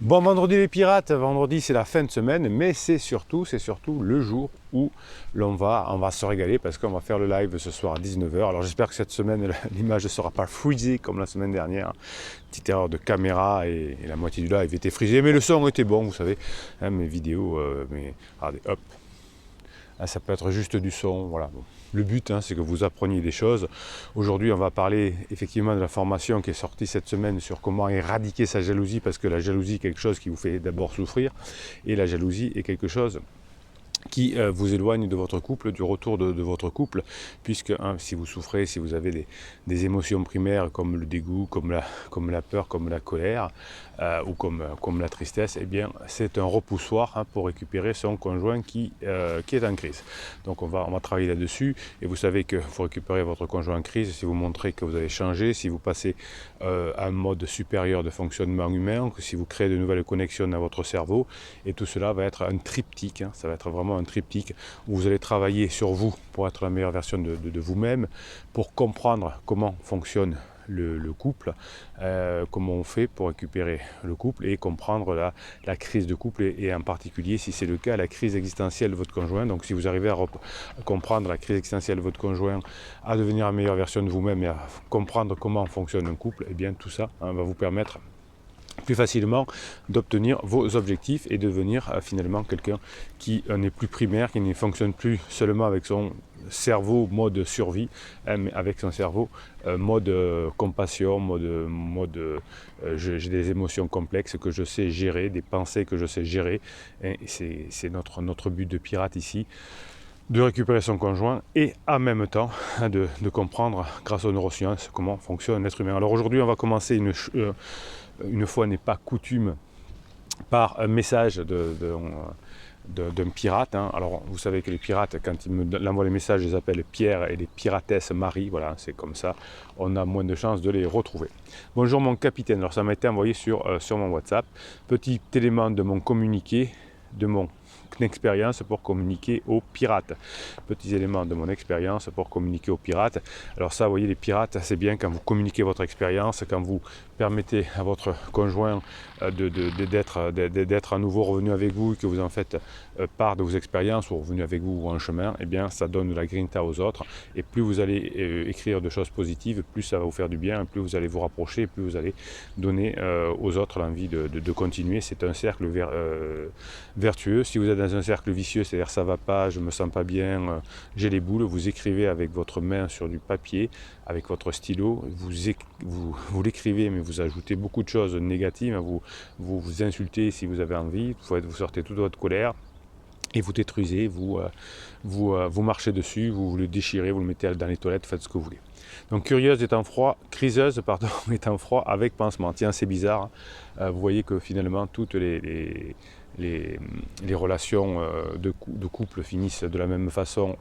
Bon vendredi les pirates, vendredi c'est la fin de semaine, mais c'est surtout le jour où on va se régaler parce qu'on va faire le live ce soir à 19h. Alors j'espère que cette semaine l'image ne sera pas freezée comme la semaine dernière. Petite erreur de caméra et la moitié du live était frisée, mais le son était bon, vous savez, hein, mes vidéos, regardez, hop, ah, ça peut être juste du son, voilà. Bon. Le but, hein, c'est que vous appreniez des choses. Aujourd'hui, on va parler effectivement de la formation qui est sortie cette semaine sur comment éradiquer sa jalousie, parce que la jalousie est quelque chose qui vous fait d'abord souffrir, et la jalousie est quelque chose qui vous éloigne de votre couple, du retour de votre couple, puisque hein, si vous souffrez, si vous avez des émotions primaires comme le dégoût, comme la peur, comme la colère, ou comme la tristesse, eh bien c'est un repoussoir hein, pour récupérer son conjoint qui est en crise. Donc on va travailler là-dessus, et vous savez que vous récupérez votre conjoint en crise si vous montrez que vous avez changé, si vous passez à un mode supérieur de fonctionnement humain, si vous créez de nouvelles connexions dans votre cerveau, et tout cela va être un triptyque, hein, ça va être vraiment un triptyque où vous allez travailler sur vous pour être la meilleure version de vous-même, pour comprendre comment fonctionne le couple, comment on fait pour récupérer le couple et comprendre la crise de couple et en particulier, si c'est le cas, la crise existentielle de votre conjoint. Donc si vous arrivez à comprendre la crise existentielle de votre conjoint, à devenir la meilleure version de vous-même et à comprendre comment fonctionne un couple, et eh bien tout ça hein, va vous permettre plus facilement d'obtenir vos objectifs et devenir finalement quelqu'un qui n'est plus primaire, qui ne fonctionne plus seulement avec son cerveau mode survie, hein, mais avec son cerveau mode compassion, j'ai des émotions complexes que je sais gérer, des pensées que je sais gérer, hein, et c'est notre but de pirate ici, de récupérer son conjoint et en même temps de comprendre grâce aux neurosciences comment fonctionne l'être humain. Alors aujourd'hui on va commencer une fois n'est pas coutume, par un message d'un pirate. Hein. Alors, vous savez que les pirates, quand ils m'envoient les messages, je les appelle Pierre et les piratesses Marie. Voilà, c'est comme ça. On a moins de chances de les retrouver. Bonjour mon capitaine. Alors, ça m'a été envoyé sur mon WhatsApp. Petit élément de mon communiqué, de mon expérience pour communiquer aux pirates. Petits éléments de mon expérience pour communiquer aux pirates. Alors ça, vous voyez, les pirates, c'est bien quand vous communiquez votre expérience, quand vous permettez à votre conjoint d'être à nouveau revenu avec vous, que vous en faites part de vos expériences, ou revenu avec vous ou en chemin, eh bien ça donne de la grinta aux autres, et plus vous allez écrire de choses positives, plus ça va vous faire du bien, plus vous allez vous rapprocher, plus vous allez donner aux autres l'envie de continuer. C'est un cercle vertueux. Si vous êtes dans un cercle vicieux, c'est-à-dire ça va pas, je me sens pas bien, j'ai les boules, vous écrivez avec votre main sur du papier, avec votre stylo, vous l'écrivez, mais vous ajoutez beaucoup de choses négatives, vous insultez si vous avez envie, vous sortez toute votre colère, et vous détruisez, vous marchez dessus, vous le déchirez, vous le mettez dans les toilettes, faites ce que vous voulez. Donc curieuse est en froid, criseuse pardon, est en froid avec pansement. Tiens, c'est bizarre, hein. Vous voyez que finalement toutes les relations de couple finissent de la même façon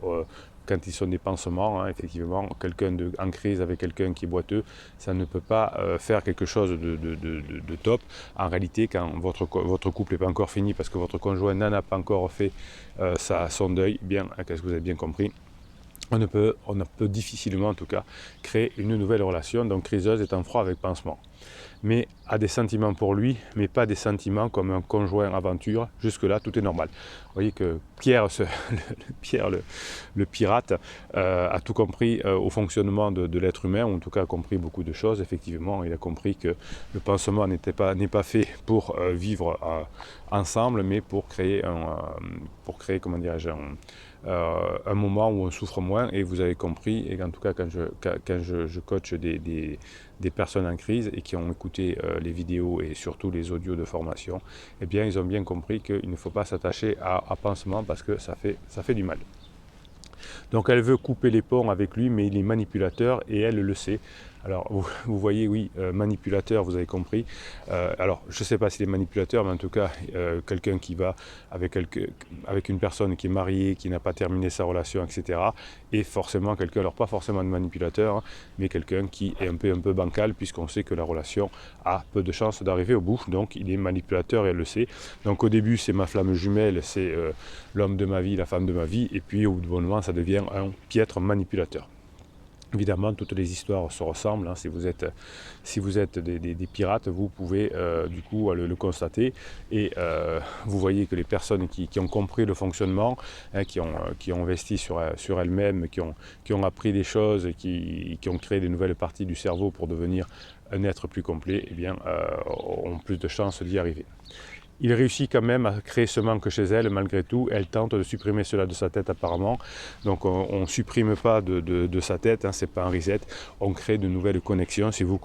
quand ils sont des pansements, hein, effectivement, quelqu'un en crise avec quelqu'un qui est boiteux, ça ne peut pas faire quelque chose de top. En réalité, quand votre couple n'est pas encore fini parce que votre conjoint n'en a pas encore fait son deuil, bien, qu'est-ce que vous avez bien compris, on peut difficilement en tout cas créer une nouvelle relation. Donc criseuse est en froid avec pansement, mais a des sentiments pour lui, mais pas des sentiments comme un conjoint aventure. Jusque là tout est normal. Vous voyez que Pierre, le pirate, a tout compris au fonctionnement de l'être humain, ou en tout cas a compris beaucoup de choses. Effectivement, il a compris que le pansement n'est pas fait pour vivre ensemble, mais pour créer comment dirais-je, un moment où on souffre moins. Et vous avez compris, et en tout cas quand je coach des personnes en crise et qui ont écouté les vidéos et surtout les audios de formation, eh bien ils ont bien compris qu'il ne faut pas s'attacher à pansement parce que ça fait du mal. Donc elle veut couper les ponts avec lui, mais il est manipulateur et elle le sait. Alors vous voyez, oui, manipulateur, vous avez compris. Alors je ne sais pas s'il est manipulateur, mais en tout cas, quelqu'un qui va avec une personne qui est mariée, qui n'a pas terminé sa relation, etc. Et forcément quelqu'un, alors pas forcément de manipulateur, hein, mais quelqu'un qui est un peu bancal, puisqu'on sait que la relation a peu de chances d'arriver au bout. Donc il est manipulateur et elle le sait. Donc au début, c'est ma flamme jumelle, c'est l'homme de ma vie, la femme de ma vie, et puis au bout de bon moment, ça devient un piètre manipulateur. Évidemment, toutes les histoires se ressemblent, hein. Si vous êtes des pirates, vous pouvez du coup le constater. Et vous voyez que les personnes qui ont compris le fonctionnement, hein, qui ont investi sur elles-mêmes, qui ont appris des choses, qui ont créé des nouvelles parties du cerveau pour devenir un être plus complet, eh bien, ont plus de chances d'y arriver. Il réussit quand même à créer ce manque chez elle, malgré tout. Elle tente de supprimer cela de sa tête apparemment. Donc on ne supprime pas de sa tête, hein, c'est pas un reset. On crée de nouvelles connexions, si vous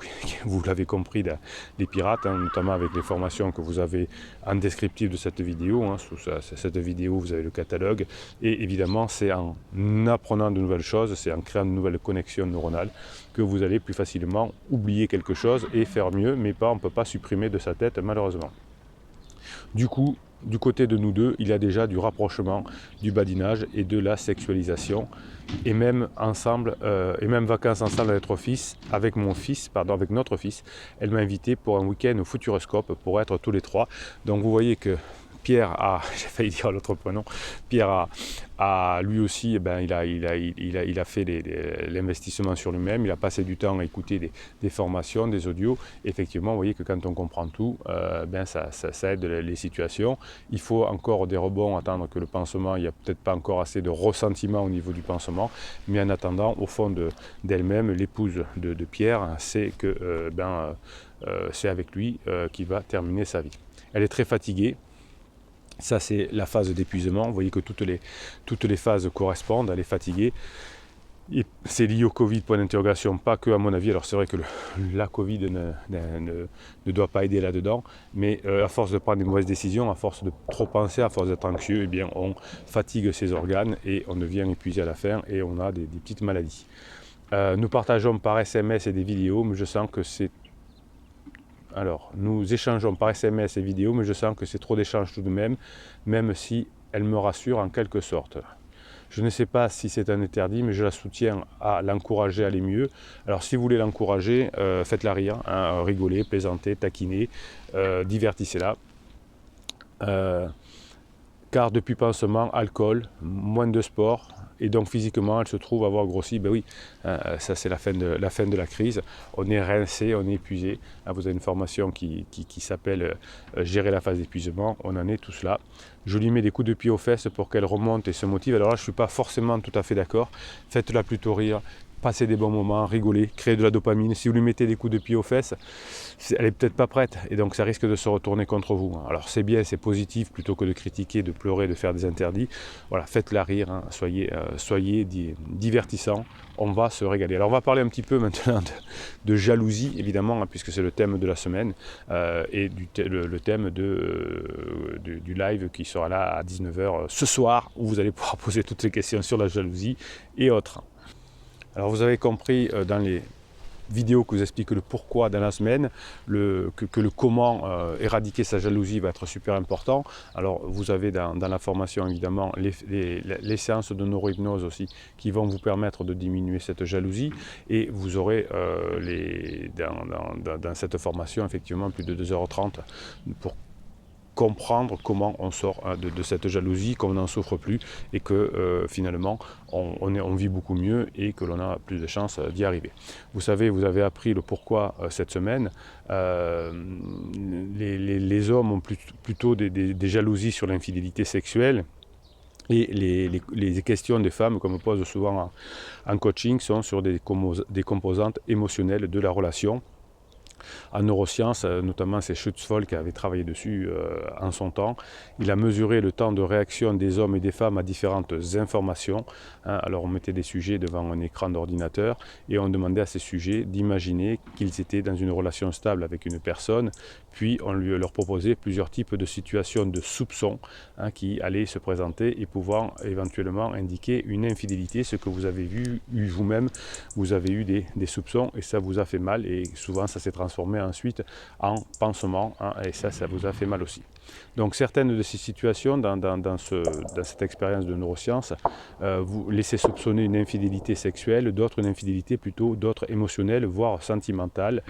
l'avez compris, des pirates, hein, notamment avec les formations que vous avez en descriptif de cette vidéo. Hein. Sous cette vidéo, vous avez le catalogue. Et évidemment, c'est en apprenant de nouvelles choses, c'est en créant de nouvelles connexions neuronales que vous allez plus facilement oublier quelque chose et faire mieux, mais on ne peut pas supprimer de sa tête, malheureusement. Du coup, du côté de nous deux, il y a déjà du rapprochement, du badinage et de la sexualisation. Et même ensemble, et même vacances ensemble avec notre fils. Elle m'a invité pour un week-end au Futuroscope pour être tous les trois. Donc vous voyez que Pierre a, j'ai failli dire l'autre prénom, Pierre a lui aussi, il a fait l'investissement sur lui-même, il a passé du temps à écouter des formations, des audios. Effectivement, vous voyez que quand on comprend tout, ça aide les situations. Il faut encore des rebonds, attendre que le pansement, il n'y a peut-être pas encore assez de ressentiment au niveau du pansement, mais en attendant, au fond d'elle-même, l'épouse de Pierre, c'est que c'est avec lui qu'il va terminer sa vie. Elle est très fatiguée. Ça, c'est la phase d'épuisement. Vous voyez que toutes les phases correspondent. Elle est fatiguée. Et c'est lié au Covid, point d'interrogation, pas que à mon avis. Alors c'est vrai que la Covid ne doit pas aider là-dedans, mais à force de prendre des mauvaises décisions, à force de trop penser, à force d'être anxieux, eh bien, on fatigue ses organes et on devient épuisé à la fin et on a des petites maladies. Nous partageons par SMS et des vidéos, mais je sens que c'est... Alors, nous échangeons par SMS et vidéos, mais je sens que c'est trop d'échanges tout de même, même si elle me rassure en quelque sorte. Je ne sais pas si c'est un interdit, mais je la soutiens à l'encourager à aller mieux. Alors, si vous voulez l'encourager, faites-la rire, hein, rigolez, plaisantez, taquinez, divertissez-la. Car depuis pansement, alcool, moins de sport, et donc physiquement elle se trouve avoir grossi. Ben oui, ça c'est la fin de la crise. On est rincé, on est épuisé. Vous avez une formation qui s'appelle gérer la phase d'épuisement. On en est tous là. Je lui mets des coups de pied aux fesses pour qu'elle remonte et se motive. Alors là, je ne suis pas forcément tout à fait d'accord. Faites-la plutôt rire. Passer des bons moments, rigoler, créer de la dopamine. Si vous lui mettez des coups de pied aux fesses, elle n'est peut-être pas prête et donc ça risque de se retourner contre vous. Alors c'est bien, c'est positif plutôt que de critiquer, de pleurer, de faire des interdits. Voilà, faites-la rire, hein. Soyez divertissants, on va se régaler. Alors on va parler un petit peu maintenant de jalousie, évidemment, hein, puisque c'est le thème de la semaine et le thème du live qui sera là à 19h ce soir, où vous allez pouvoir poser toutes ces questions sur la jalousie et autres. Alors vous avez compris dans les vidéos que vous expliquent le pourquoi dans la semaine, que le comment éradiquer sa jalousie va être super important. Alors vous avez dans la formation évidemment les séances de neurohypnose aussi qui vont vous permettre de diminuer cette jalousie, et vous aurez dans cette formation effectivement plus de 2h30 pour comprendre comment on sort de cette jalousie, qu'on n'en souffre plus et que finalement on vit beaucoup mieux et que l'on a plus de chances d'y arriver. Vous savez, vous avez appris le pourquoi cette semaine. Les hommes ont plutôt des jalousies sur l'infidélité sexuelle. Et les questions des femmes, comme on pose souvent en coaching, sont sur des composantes émotionnelles de la relation. En neurosciences, notamment c'est Schutzfol qui avait travaillé dessus en son temps. Il a mesuré le temps de réaction des hommes et des femmes à différentes informations. Alors on mettait des sujets devant un écran d'ordinateur et on demandait à ces sujets d'imaginer qu'ils étaient dans une relation stable avec une personne. Puis on leur proposait plusieurs types de situations de soupçons qui allaient se présenter et pouvant éventuellement indiquer une infidélité, ce que vous avez vu vous-même, vous avez eu des soupçons et ça vous a fait mal, et souvent ça s'est transformé transformer ensuite en pansement, hein, et ça vous a fait mal aussi. Donc certaines de ces situations dans cette expérience de neurosciences vous laissez soupçonner une infidélité sexuelle, d'autres une infidélité plutôt, d'autres émotionnelle, voire sentimentale.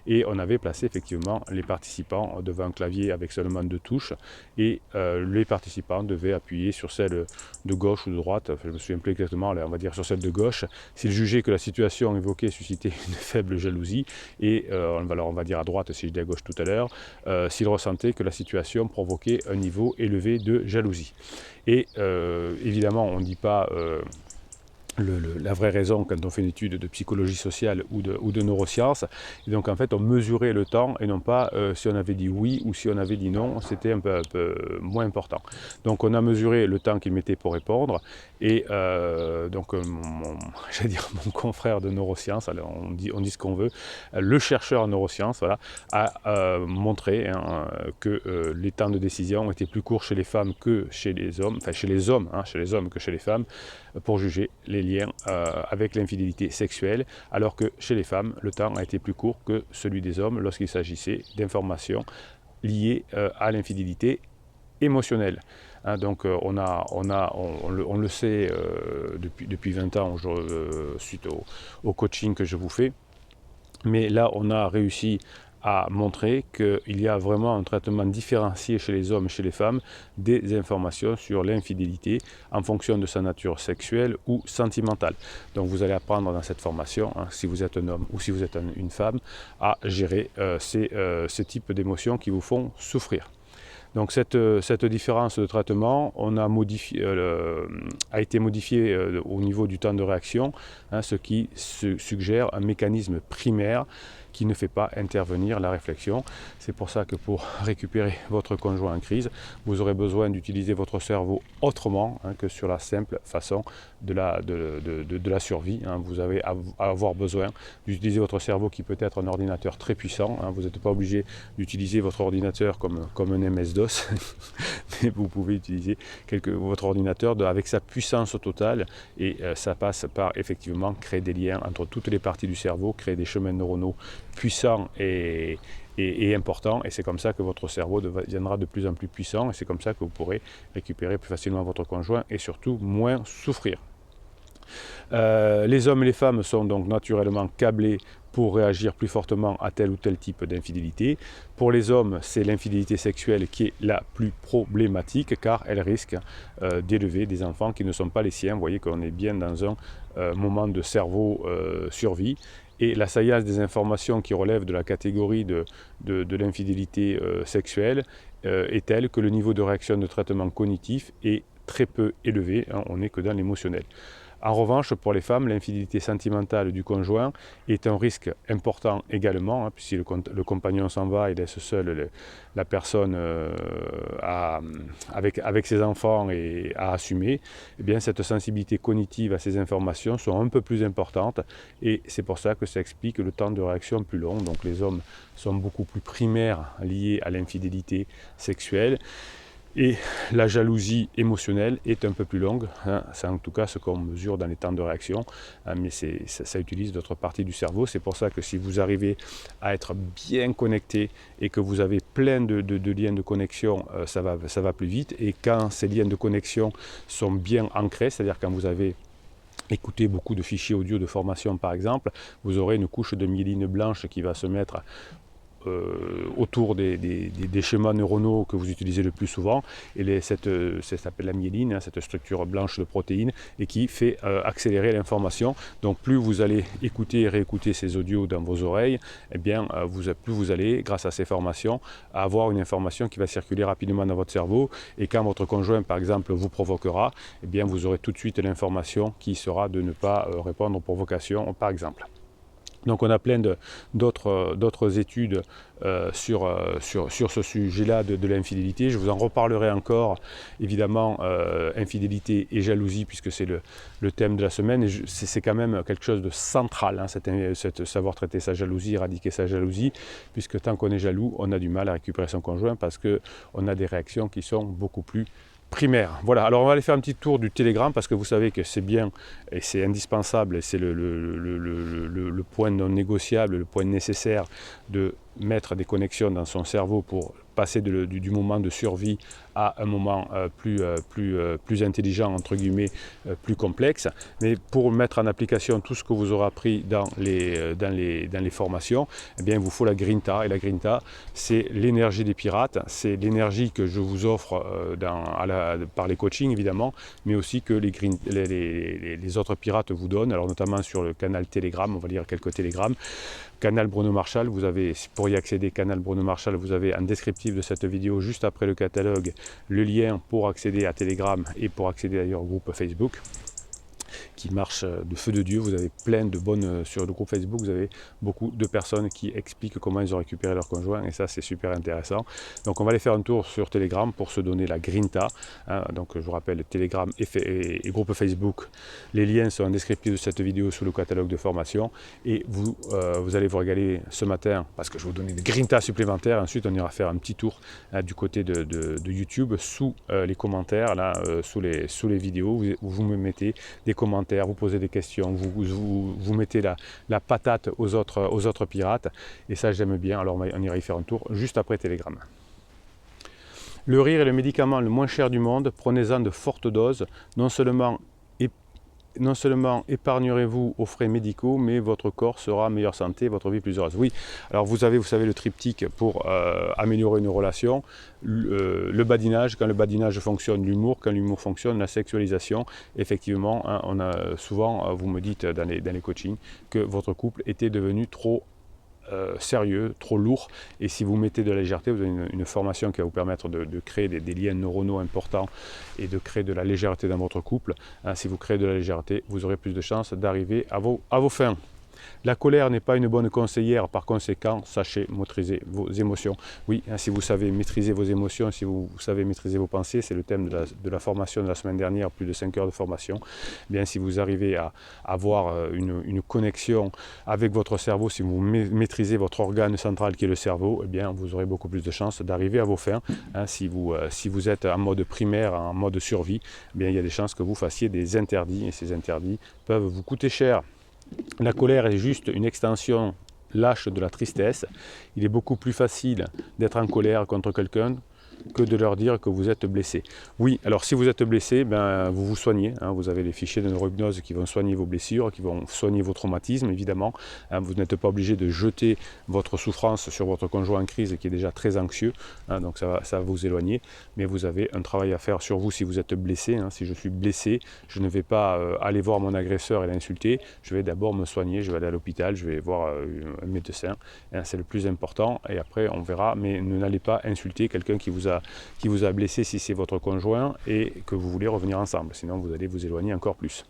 Et on avait placé effectivement les participants devant un clavier avec seulement 2 touches et les participants devaient appuyer sur celle de gauche ou de droite, enfin, je me souviens plus exactement, on va dire sur celle de gauche, s'ils jugeaient que la situation évoquée suscitait une faible jalousie, et on va dire à droite si je dis à gauche tout à l'heure, s'ils ressentaient que la situation provoquait un niveau élevé de jalousie. Et évidemment, on ne dit pas la vraie raison quand on fait une étude de psychologie sociale ou de neurosciences. Et donc en fait, on mesurait le temps et non pas si on avait dit oui ou si on avait dit non, c'était un peu moins important. Donc on a mesuré le temps qu'il mettait pour répondre et donc mon confrère de neurosciences, alors on dit ce qu'on veut, le chercheur en neurosciences, voilà, a montré que les temps de décision étaient plus courts chez les femmes que chez les hommes, enfin chez les hommes que chez les femmes, pour juger les liens avec l'infidélité sexuelle, alors que chez les femmes, le temps a été plus court que celui des hommes lorsqu'il s'agissait d'informations liées à l'infidélité émotionnelle. Hein, donc on le sait depuis 20 ans suite au coaching que je vous fais, mais là on a réussi à montrer qu'il y a vraiment un traitement différencié chez les hommes et chez les femmes des informations sur l'infidélité en fonction de sa nature sexuelle ou sentimentale. Donc vous allez apprendre dans cette formation, hein, si vous êtes un homme ou si vous êtes une femme, à gérer ces types d'émotions qui vous font souffrir. Donc cette différence de traitement a été modifiée au niveau du temps de réaction, hein, ce qui suggère un mécanisme primaire qui ne fait pas intervenir la réflexion. C'est pour ça que pour récupérer votre conjoint en crise, vous aurez besoin d'utiliser votre cerveau autrement, hein, que sur la simple façon de la survie. Hein. Vous avez à avoir besoin d'utiliser votre cerveau qui peut être un ordinateur très puissant. Hein. Vous n'êtes pas obligé d'utiliser votre ordinateur comme un MS-DOS, mais vous pouvez utiliser votre ordinateur avec sa puissance totale, et ça passe par effectivement créer des liens entre toutes les parties du cerveau, créer des chemins neuronaux puissants et importants, et c'est comme ça que votre cerveau deviendra de plus en plus puissant, et c'est comme ça que vous pourrez récupérer plus facilement votre conjoint et surtout moins souffrir. Les hommes et les femmes sont donc naturellement câblés pour réagir plus fortement à tel ou tel type d'infidélité. Pour les hommes, c'est l'infidélité sexuelle qui est la plus problématique, car elle risque d'élever des enfants qui ne sont pas les siens. Vous voyez qu'on est bien dans un moment de cerveau survie. Et l'assaillage des informations qui relèvent de la catégorie de l'infidélité sexuelle est telle que le niveau de réaction de traitement cognitif est très peu élevé, hein, on n'est que dans l'émotionnel. En revanche, pour les femmes, l'infidélité sentimentale du conjoint est un risque important également, hein, puisque le compagnon s'en va et laisse seule la personne avec ses enfants et à assumer. Eh bien, cette sensibilité cognitive à ces informations sont un peu plus importantes, et c'est pour ça que ça explique le temps de réaction plus long. Donc les hommes sont beaucoup plus primaires liés à l'infidélité sexuelle. Et la jalousie émotionnelle est un peu plus longue, hein. C'est en tout cas ce qu'on mesure dans les temps de réaction, hein, mais ça utilise d'autres parties du cerveau. C'est pour ça que si vous arrivez à être bien connecté et que vous avez plein de liens de connexion, ça va plus vite. Et quand ces liens de connexion sont bien ancrés, c'est-à-dire quand vous avez écouté beaucoup de fichiers audio de formation par exemple, vous aurez une couche de myéline blanche qui va se mettre autour des schémas neuronaux que vous utilisez le plus souvent, et ça s'appelle la myéline, hein, cette structure blanche de protéines, et qui fait accélérer l'information. Donc plus vous allez écouter et réécouter ces audios dans vos oreilles, eh bien, plus vous allez, grâce à ces formations, avoir une information qui va circuler rapidement dans votre cerveau, et quand votre conjoint par exemple vous provoquera, eh bien, vous aurez tout de suite l'information qui sera de ne pas répondre aux provocations par exemple. Donc on a plein d'autres études sur ce sujet-là de l'infidélité. Je vous en reparlerai encore, évidemment, infidélité et jalousie, puisque c'est le thème de la semaine. C'est quand même quelque chose de central, hein, savoir traiter sa jalousie, éradiquer sa jalousie, puisque tant qu'on est jaloux, on a du mal à récupérer son conjoint, parce qu'on a des réactions qui sont beaucoup plus primaire. Voilà, alors on va aller faire un petit tour du Telegram parce que vous savez que c'est bien et c'est indispensable, et c'est le point non négociable, le point nécessaire de mettre des connexions dans son cerveau pour passer du moment de survie à un moment plus intelligent, entre guillemets, plus complexe. Mais pour mettre en application tout ce que vous aurez appris dans les formations, eh bien, il vous faut la Grinta. Et la Grinta, c'est l'énergie des pirates, c'est l'énergie que je vous offre par les coachings, évidemment, mais aussi que les autres pirates vous donnent, alors notamment sur le canal Telegram, on va lire quelques télégrammes. Canal Bruno Marchal, vous avez, pour y accéder, Canal Bruno Marchal, vous avez en descriptif de cette vidéo, juste après le catalogue, le lien pour accéder à Telegram et pour accéder d'ailleurs au groupe Facebook qui marche de feu de Dieu. Vous avez plein de bonnes, sur le groupe Facebook, vous avez beaucoup de personnes qui expliquent comment ils ont récupéré leur conjoint, et ça c'est super intéressant. Donc on va aller faire un tour sur Telegram pour se donner la Grinta, hein. Donc je vous rappelle, Telegram et groupe Facebook, les liens sont en descriptif de cette vidéo sous le catalogue de formation, et vous allez vous régaler ce matin parce que je vais vous donner des Grinta supplémentaires. Ensuite on ira faire un petit tour du côté de YouTube, sous les commentaires, là, sous les vidéos, vous me mettez des commentaires, vous posez des questions, vous mettez la patate aux autres pirates, et ça j'aime bien. Alors on ira y faire un tour juste après Telegram. Le rire est le médicament le moins cher du monde, prenez-en de fortes doses, non seulement épargnerez-vous aux frais médicaux, mais votre corps sera en meilleure santé, votre vie plus heureuse. Oui, alors vous savez le triptyque pour améliorer une relation, le badinage, quand le badinage fonctionne, l'humour, quand l'humour fonctionne, la sexualisation. Effectivement, hein, on a souvent, vous me dites dans les coachings, que votre couple était devenu trop sérieux, trop lourd, et si vous mettez de la légèreté, vous avez une formation qui va vous permettre de créer des liens neuronaux importants et de créer de la légèreté dans votre couple. Hein, si vous créez de la légèreté, vous aurez plus de chances d'arriver à vos fins. La colère n'est pas une bonne conseillère, par conséquent, sachez maîtriser vos émotions. Oui, hein, si vous savez maîtriser vos émotions, si vous savez maîtriser vos pensées, c'est le thème de la formation de la semaine dernière, plus de 5 heures de formation. Eh bien, si vous arrivez à avoir une connexion avec votre cerveau, si vous maîtrisez votre organe central qui est le cerveau, eh bien, vous aurez beaucoup plus de chances d'arriver à vos fins. Hein, si vous êtes en mode primaire, en mode survie, eh bien, il y a des chances que vous fassiez des interdits, et ces interdits peuvent vous coûter cher. La colère est juste une extension lâche de la tristesse. Il est beaucoup plus facile d'être en colère contre quelqu'un que de leur dire que vous êtes blessé. Oui, alors si vous êtes blessé, ben, vous vous soignez, hein, vous avez les fichiers de neurohypnose qui vont soigner vos blessures, qui vont soigner vos traumatismes, évidemment. Hein, vous n'êtes pas obligé de jeter votre souffrance sur votre conjoint en crise qui est déjà très anxieux, hein, donc ça va vous éloigner, mais vous avez un travail à faire sur vous si vous êtes blessé. Hein. Si je suis blessé, je ne vais pas aller voir mon agresseur et l'insulter, je vais d'abord me soigner, je vais aller à l'hôpital, je vais voir un médecin, hein, c'est le plus important, et après on verra, mais n'allez pas insulter quelqu'un qui vous a blessé si c'est votre conjoint et que vous voulez revenir ensemble, sinon vous allez vous éloigner encore plus.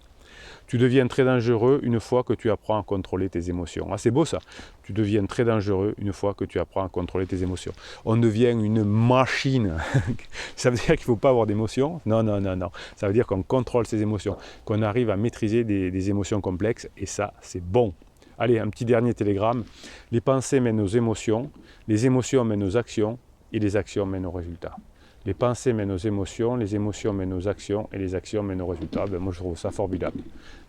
Tu deviens très dangereux une fois que tu apprends à contrôler tes émotions. Ah, c'est beau ça. Tu deviens très dangereux une fois que tu apprends à contrôler tes émotions. On devient une machine. Ça veut dire qu'il ne faut pas avoir d'émotions? Non, non, non, non. Ça veut dire qu'on contrôle ses émotions, qu'on arrive à maîtriser des émotions complexes, et ça, c'est bon. Allez, un petit dernier télégramme. Les pensées mènent aux émotions, les émotions mènent aux actions, et les actions mènent aux résultats. Les pensées mènent aux émotions, les émotions mènent aux actions, et les actions mènent aux résultats. Ben, moi je trouve ça formidable.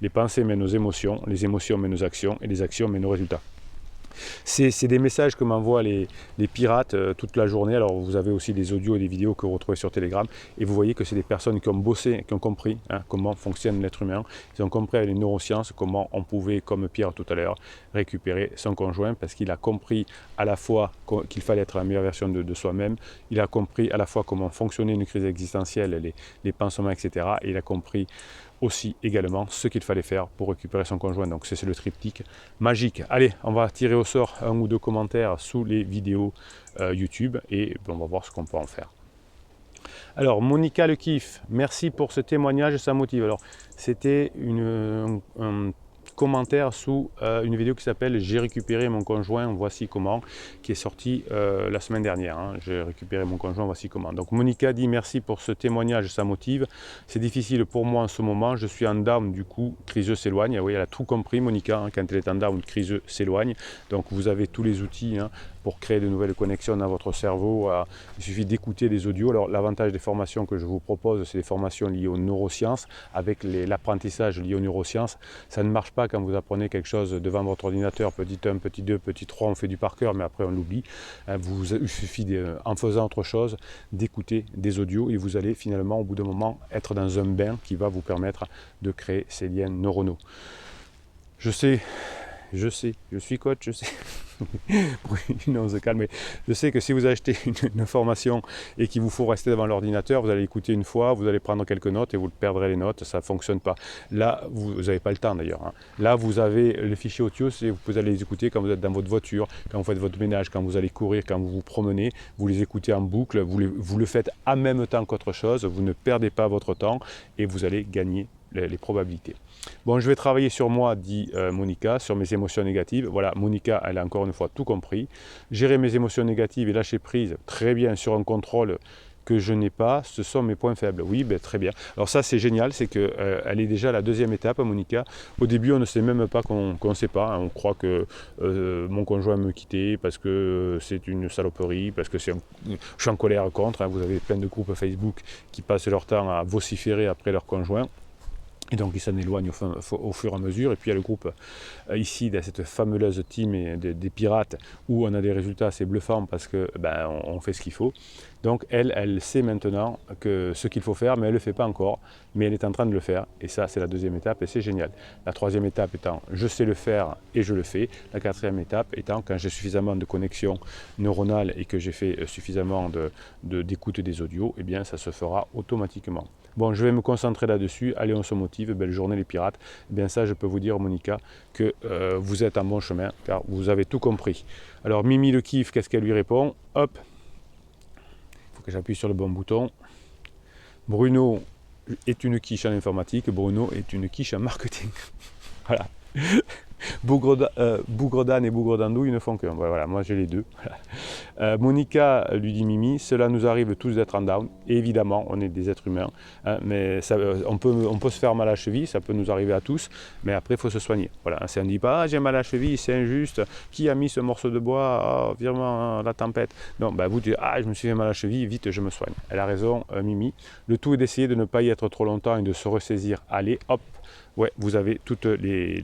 Les pensées mènent aux émotions, les émotions mènent aux actions, et les actions mènent aux résultats. C'est des messages que m'envoient les pirates toute la journée. Alors vous avez aussi des audios et des vidéos que vous retrouvez sur Telegram, et vous voyez que c'est des personnes qui ont bossé, qui ont compris comment fonctionne l'être humain. Ils ont compris avec les neurosciences comment on pouvait, comme Pierre tout à l'heure, récupérer son conjoint, parce qu'il a compris à la fois qu'il fallait être la meilleure version de soi-même, il a compris à la fois comment fonctionnait une crise existentielle, les pansements, etc. Et il a compris aussi également ce qu'il fallait faire pour récupérer son conjoint. Donc c'est le triptyque magique. Allez, on va tirer au sort 1 ou 2 commentaires sous les vidéos YouTube, et on va voir ce qu'on peut en faire. Alors Monica Le Kiff, merci pour ce témoignage, ça motive. Alors c'était un commentaire sous une vidéo qui s'appelle « J'ai récupéré mon conjoint, voici comment », qui est sortie la semaine dernière. Hein. J'ai récupéré mon conjoint, voici comment. Donc Monica dit merci pour ce témoignage, ça motive. C'est difficile pour moi en ce moment, je suis en down, du coup, criseux s'éloigne. Oui, elle a tout compris, Monica, hein, quand elle est en down, criseux s'éloigne. Donc vous avez tous les outils hein, pour créer de nouvelles connexions dans votre cerveau. Il suffit d'écouter les audios. Alors l'avantage des formations que je vous propose, c'est des formations liées aux neurosciences, avec l'apprentissage lié aux neurosciences. Ça ne marche pas quand vous apprenez quelque chose devant votre ordinateur, petit 1, petit 2, petit 3, on fait du par cœur, mais après on l'oublie. Il suffit, en faisant autre chose, d'écouter des audios et vous allez finalement, au bout d'un moment, être dans un bain qui va vous permettre de créer ces liens neuronaux. Je sais, je suis coach, je sais. Non, on se calme. Je sais que si vous achetez une formation et qu'il vous faut rester devant l'ordinateur, vous allez écouter une fois, vous allez prendre quelques notes et vous perdrez les notes, ça ne fonctionne pas. Là, vous n'avez pas le temps d'ailleurs. Hein. Là, vous avez le fichier audio, vous allez les écouter quand vous êtes dans votre voiture, quand vous faites votre ménage, quand vous allez courir, quand vous vous promenez, vous les écoutez en boucle, vous le faites en même temps qu'autre chose, vous ne perdez pas votre temps et vous allez gagner les probabilités. Bon, je vais travailler sur moi, dit Monica, sur mes émotions négatives. Voilà, Monica, elle a encore une fois tout compris. Gérer mes émotions négatives et lâcher prise, très bien, sur un contrôle que je n'ai pas, ce sont mes points faibles. Oui, ben, très bien. Alors ça, c'est génial, c'est qu'elle est déjà à la deuxième étape, Monica. Au début, on ne sait même pas qu'on ne sait pas. Hein. On croit que mon conjoint me quittait parce que c'est une saloperie, parce que je suis en colère contre. Hein. Vous avez plein de groupes Facebook qui passent leur temps à vociférer après leur conjoint. Et donc ils s'en éloignent au fur et à mesure. Et puis il y a le groupe ici, de cette fameuse team des pirates, où on a des résultats assez bluffants parce que on fait ce qu'il faut. Donc elle sait maintenant ce qu'il faut faire, mais elle ne le fait pas encore. Mais elle est en train de le faire. Et ça, c'est la deuxième étape et c'est génial. La troisième étape étant, je sais le faire et je le fais. La quatrième étape étant, quand j'ai suffisamment de connexion neuronale et que j'ai fait suffisamment d'écoute des audios, eh bien ça se fera automatiquement. Bon, je vais me concentrer là-dessus. Allez, on se motive. Belle journée les pirates. Eh bien ça, je peux vous dire, Monica, que vous êtes en bon chemin, car vous avez tout compris. Alors, Mimi le kiff, qu'est-ce qu'elle lui répond? Hop, il faut que j'appuie sur le bon bouton. Bruno est une quiche en informatique. Bruno est une quiche en marketing. Voilà. Bougre d'âne et bougre d'andouille ne font qu'un. Voilà, moi j'ai les deux. Voilà. Monica lui dit Mimi, cela nous arrive tous d'être en down. Et évidemment, on est des êtres humains, hein, mais ça, on peut se faire mal à la cheville, ça peut nous arriver à tous, mais après il faut se soigner. Voilà, on ne dit pas j'ai mal à la cheville, c'est injuste, qui a mis ce morceau de bois, oh, virement la tempête. Non, vous dites je me suis fait mal à la cheville, vite je me soigne. Elle a raison, Mimi. Le tout est d'essayer de ne pas y être trop longtemps et de se ressaisir. Allez, hop. Ouais, vous avez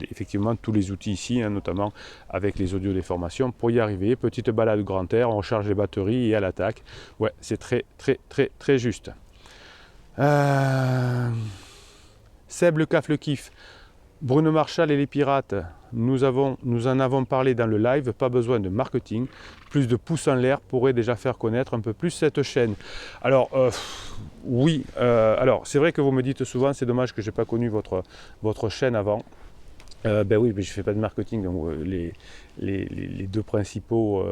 effectivement tous les outils ici, hein, notamment avec les audios des formations pour y arriver. Petite balade grand air, on recharge les batteries et à l'attaque. Ouais, c'est très très très très juste. Seb le caf le kiff. Bruno Marchal et les pirates, nous en avons parlé dans le live, pas besoin de marketing, plus de pouces en l'air pourrait déjà faire connaître un peu plus cette chaîne. Alors, oui, alors c'est vrai que vous me dites souvent, c'est dommage que je n'ai pas connu votre chaîne avant. Oui, mais je ne fais pas de marketing, donc les deux principaux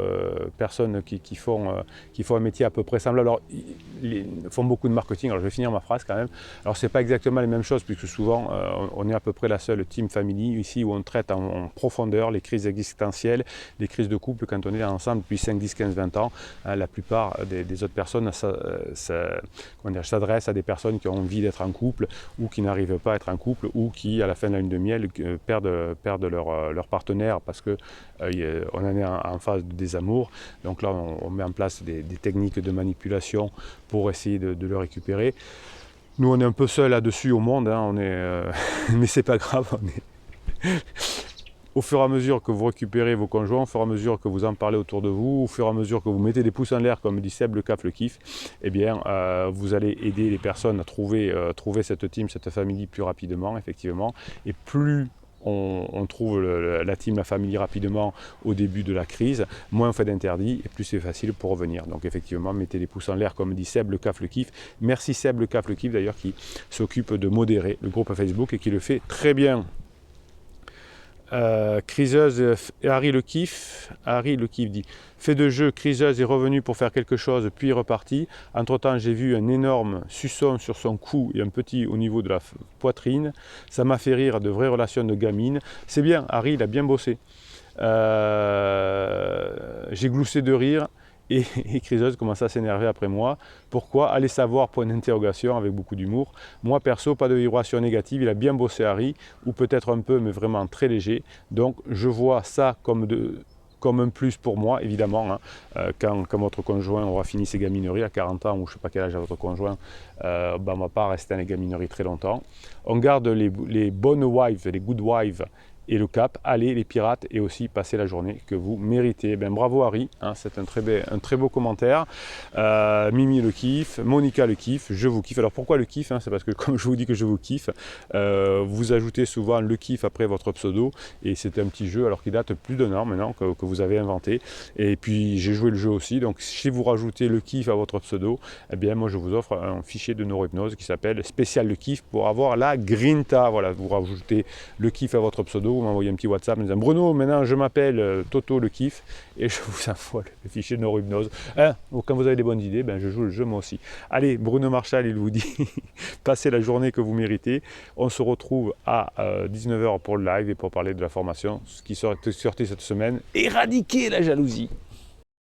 personnes qui font un métier à peu près semblable, alors ils font beaucoup de marketing. Alors je vais finir ma phrase quand même. Alors c'est pas exactement les mêmes choses, puisque souvent on est à peu près la seule team family ici où on traite en profondeur les crises existentielles, les crises de couple quand on est ensemble depuis 5, 10, 15, 20 ans. La plupart des autres personnes s'adressent à des personnes qui ont envie d'être en couple ou qui n'arrivent pas à être en couple ou qui à la fin de la lune de miel perdent leur partenaire parce que on en est en phase de désamour. Donc là on met en place des techniques de manipulation pour essayer de le récupérer. Nous on est un peu seuls là-dessus au monde, hein, mais c'est pas grave. Au fur et à mesure que vous récupérez vos conjoints, au fur et à mesure que vous en parlez autour de vous, au fur et à mesure que vous mettez des pouces en l'air, comme dit Seb, le caf, le kiff, eh bien, vous allez aider les personnes à trouver cette team, cette famille plus rapidement, effectivement. Et plus on trouve la team, la famille rapidement au début de la crise, moins on fait d'interdits et plus c'est facile pour revenir. Donc effectivement, mettez les pouces en l'air comme dit Seb, le caf, le kiff. Merci Seb, le caf, le kiff d'ailleurs qui s'occupe de modérer le groupe Facebook et qui le fait très bien. Criseuse et Harry le kiffe. Harry le kiffe dit fait de jeu, Criseuse est revenu pour faire quelque chose, puis est reparti. Entre temps, j'ai vu un énorme suçon sur son cou et un petit au niveau de la poitrine. Ça m'a fait rire, de vraies relations de gamine. C'est bien, Harry, il a bien bossé. J'ai gloussé de rire. Et Criseuse commence à s'énerver après moi. Pourquoi? Allez savoir, point d'interrogation, avec beaucoup d'humour. Moi perso, pas de vibration négative, il a bien bossé Harry, ou peut-être un peu, mais vraiment très léger. Donc je vois ça comme un plus pour moi, évidemment. Hein. Quand votre conjoint aura fini ses gamineries à 40 ans, ou je ne sais pas quel âge a votre conjoint, on ne va pas rester dans les gamineries très longtemps. On garde les bonnes wives, les good wives, et le cap, allez les pirates et aussi passer la journée que vous méritez. Ben, bravo Harry, hein, c'est un très beau commentaire. Mimi le kiffe, Monica le kiffe, je vous kiffe. Alors pourquoi le kiffe, hein? C'est parce que comme je vous dis que je vous kiffe, vous ajoutez souvent le kiff après votre pseudo et c'est un petit jeu alors qu'il date plus d'un an maintenant que vous avez inventé. Et puis j'ai joué le jeu aussi, donc si vous rajoutez le kiff à votre pseudo, eh bien moi je vous offre un fichier de neurohypnose qui s'appelle spécial le kiff pour avoir la grinta. Voilà, vous rajoutez le kiff à votre pseudo, vous m'envoyez un petit WhatsApp en disant Bruno, maintenant je m'appelle Toto le kiff et je vous envoie le fichier de neurohypnose. Hein, quand vous avez des bonnes idées, ben je joue le jeu moi aussi. Allez, Bruno Marchal, il vous dit passez la journée que vous méritez. On se retrouve à 19h pour le live et pour parler de la formation, ce qui sera sorti cette semaine. Éradiquer la jalousie.